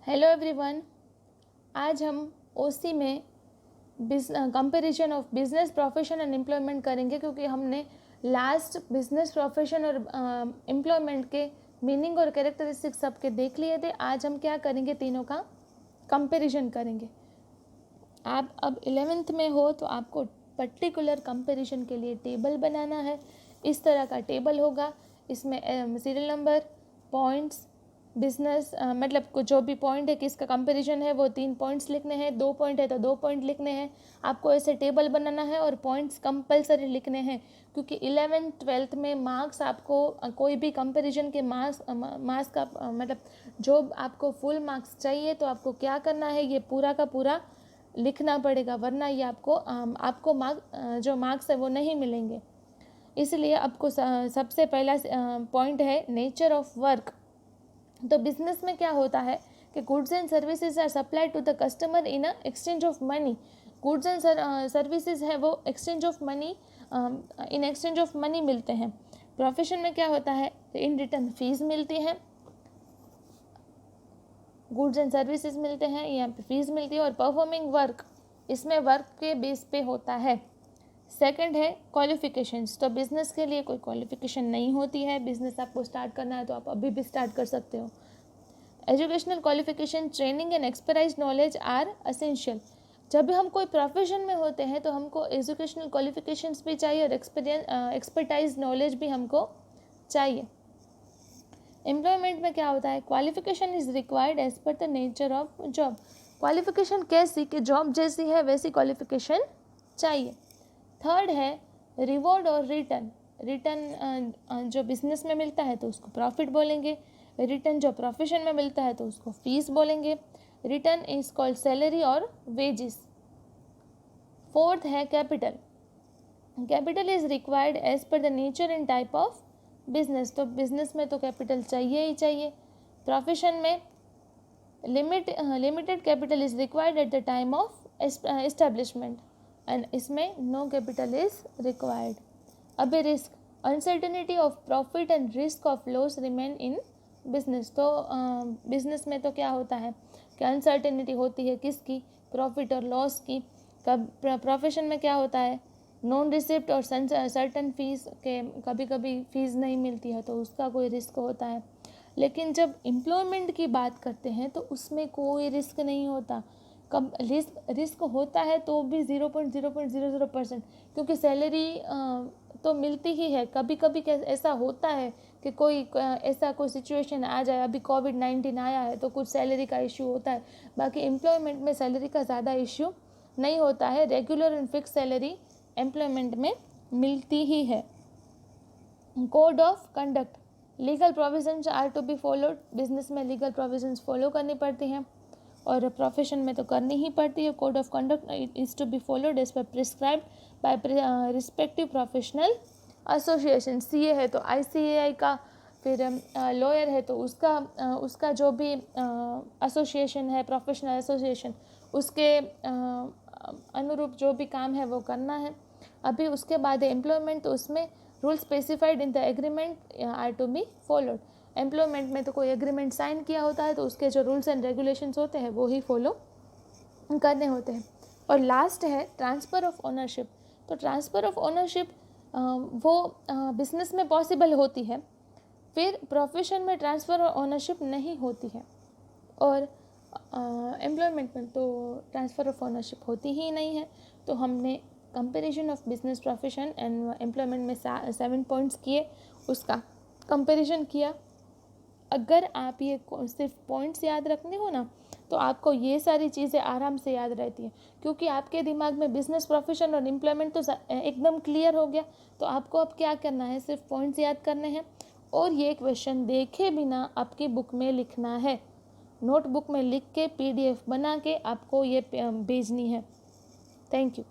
Hello everyone. आज हम ओसी में comparison of business profession and employment करेंगे, क्योंकि हमने लास्ट बिजनेस प्रोफेशन और एम्प्लॉयमेंट के मीनिंग और कैरेक्टरिस्टिक्स सबके देख लिए थे। आज हम क्या करेंगे, तीनों का कंपैरिजन करेंगे। आप अब 11th में हो तो आपको पर्टिकुलर कंपैरिजन के लिए टेबल बनाना है। इस तरह का टेबल होगा, इसमें सीरियल नंबर, पॉइंट्स, बिजनेस मतलब कुछ जो भी पॉइंट है किसका कंपैरिजन है वो 3 पॉइंट्स लिखने हैं, 2 पॉइंट है तो 2 पॉइंट लिखने हैं। आपको ऐसे टेबल बनाना है और पॉइंट्स कंपलसरी लिखने हैं, क्योंकि 11th 12th में मार्क्स आपको कोई भी कंपैरिजन के मार्क्स का मतलब जो आपको फुल मार्क्स चाहिए तो आपको क्या करना है, ये पूरा का पूरा लिखना पड़ेगा, वरना ये आपको जो मार्क्स है वो नहीं मिलेंगे। इसलिए आपको सबसे पहला पॉइंट है नेचर ऑफ वर्क। तो बिजनेस में क्या होता है कि goods and services are supplied to the customer in exchange of money. Goods and services है वो exchange of money, in exchange of money मिलते हैं। प्रोफेशन में क्या होता है, इन रिटर्न फीस मिलती है, गुड्स एंड सर्विसेज मिलते हैं, यहाँ पे फीस मिलती है। और परफॉर्मिंग वर्क, इसमें वर्क के बेस पे होता है। सेकंड है क्वालिफिकेशंस। तो बिज़नेस के लिए कोई क्वालिफिकेशन नहीं होती है, बिज़नेस आपको स्टार्ट करना है तो आप अभी भी स्टार्ट कर सकते हो। Educational qualification, training and expertise knowledge are essential. जब भी हम कोई प्रोफेशन में होते हैं तो हमको एजुकेशनल क्वालिफिकेशंस भी चाहिए और एक्सपर्टाइज नॉलेज भी हमको चाहिए। एम्प्लॉयमेंट में क्या होता है, qualification is required as per the nature of job. Qualification कैसी कि जॉब जैसी है वैसी क्वालिफिकेशन चाहिए। थर्ड है रिवॉर्ड और रिटर्न। रिटर्न जो बिजनेस में मिलता है तो उसको प्रॉफिट बोलेंगे, रिटर्न जो प्रोफेशन में मिलता है तो उसको फीस बोलेंगे। रिटर्न इज कॉल्ड सैलरी और वेजेस। फोर्थ है capital. Capital is required as per the nature and type of business. तो बिजनेस में तो कैपिटल चाहिए ही चाहिए। प्रोफेशन में limited capital is required at the time of establishment and इसमें नो कैपिटल इज रिक्वायर्ड। अब risk, uncertainty of profit and risk of loss remain in business. तो बिजनेस में तो क्या होता है कि अनसर्टेनिटी होती है किसकी, प्रॉफिट और लॉस की। कब प्रोफेशन में क्या होता है, नॉन रिसिप्ट और सर्टन फीस के, कभी कभी फीस नहीं मिलती है तो उसका कोई रिस्क होता है। लेकिन जब एम्प्लॉयमेंट की बात करते हैं तो उसमें कोई रिस्क नहीं होता। कब रिस्क होता है तो भी 0.00%, क्योंकि सैलरी तो मिलती ही है। कभी कभी ऐसा होता है कि ऐसा कोई सिचुएशन आ जाए, अभी कोविड-19 आया है तो कुछ सैलरी का इश्यू होता है। बाकी एम्प्लॉयमेंट में सैलरी का ज़्यादा इश्यू नहीं होता है, regular and fix salary employment में मिलती ही है। Code of conduct, legal provisions are to be followed. Business में लीगल प्रोविजंस फॉलो करनी पड़ती हैं और प्रोफेशन में तो करनी ही पड़ती है। Code of conduct is to be followed as per prescribed by respective professional association. CA है तो आईसीएआई का, फिर लॉयर है तो उसका जो भी एसोसिएशन है, प्रोफेशनल एसोसिएशन, उसके अनुरूप जो भी काम है वो करना है। अभी उसके बाद एम्प्लॉयमेंट, तो उसमें rule specified in the agreement are to be followed. Employment में तो कोई एग्रीमेंट साइन किया होता है तो उसके जो रूल्स एंड रेगुलेशंस होते हैं वो ही फॉलो करने होते हैं। और लास्ट है ट्रांसफ़र ऑफ ओनरशिप। तो ट्रांसफ़र ऑफ ओनरशिप वो बिजनेस में पॉसिबल होती है, फिर प्रोफेशन में ट्रांसफ़र ऑफ ओनरशिप नहीं होती है, और एम्प्लॉयमेंट में तो ट्रांसफ़र ऑफ ओनरशिप होती ही नहीं है। तो हमने comparison of business profession and employment में 7 पॉइंट्स किए, उसका कंपैरिजन किया। अगर आप ये सिर्फ पॉइंट्स याद रखने हो ना तो आपको ये सारी चीज़ें आराम से याद रहती हैं, क्योंकि आपके दिमाग में बिजनेस प्रोफेशन और एम्प्लॉयमेंट तो एकदम क्लियर हो गया। तो आपको अब क्या करना है, सिर्फ पॉइंट्स याद करने हैं और ये क्वेश्चन देखे बिना आपकी बुक में लिखना है। नोटबुक में लिख के PDF बना के आपको ये भेजनी है। Thank you.